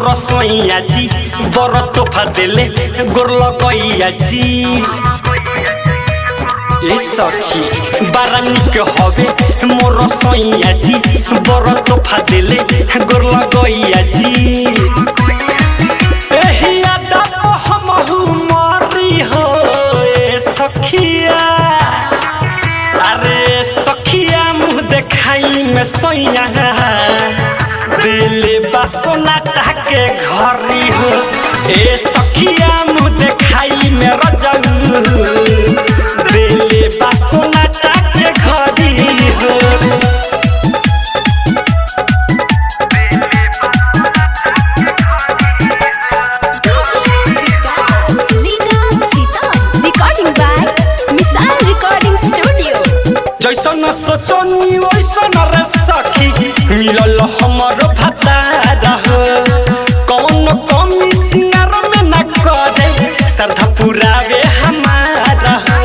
मोर सोइया जी बर तोहफा देले गोर लगैया जी ए सखी बड़ा निक हवे मोर सोइया जी बर तोहफा देले गोर लगैया जी एही यादा हमहु मरी हो ए सखिया अरे सखिया मुँह देखाई में सोइया दिले बासोना टाके घरी हो ए सखिया मुँह देखाई में रजऊ दिले बासोना टाके घरी हो Recording by Misal Recording Studio. जैसन सोचनी वैसन रे सखी मिलल हमर भतारा हो कौन कमी सिंगार में न करे श्रद्धा पुरावे हमारा हो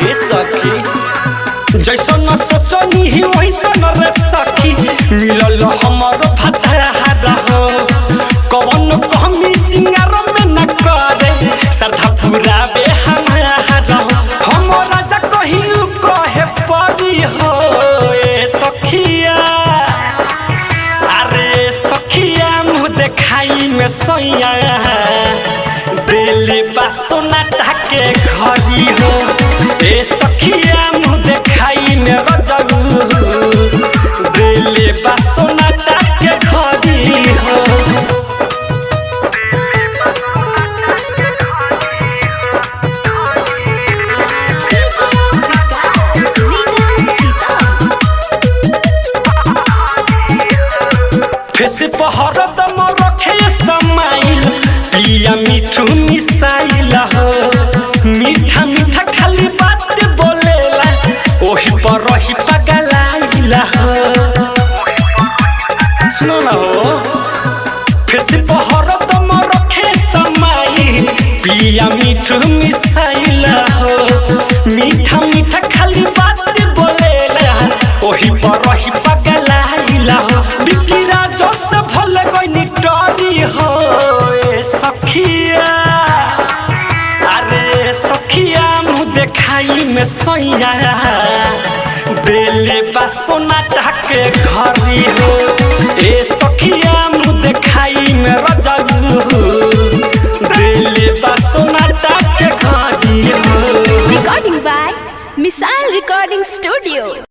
ए सखी जैसन सोचनी वैसन रे सखी मिलल हमर भतारा हो कौन कमी सिंगार में न करे श्रद्धा पुरावे हमारा हो हमरा कहियो कहे परी हो ए सखिया अरे सखिया मुँह देखाई में सोइया दिले बासोना टाके घरी हो ए सखिया मुँह देखाई में रजऊ दिले बासोना टाके घरी हो फेस पहर दम रखे समाइल पिया मिठू मिसाइल हो मीठा मीठा खाली बात बोलेला ओही पर रही पगलाइल हो सुनो ना हो फेस पहर दम रखे समाइल पिया मिठू मिसाइल हो मीठा मीठा खाली बात बोलेला ओही पर रही पगलाइल हो बिकिरा से भल गई टरी हो ए सखिया अरे सखिया मुँह देखाई में सोइया दिले बासोना टाके घरी हो ए सखिया मुँह देखाई में रजऊ दिले बासोना टाके घरी हो Recording by Misal Recording Studio.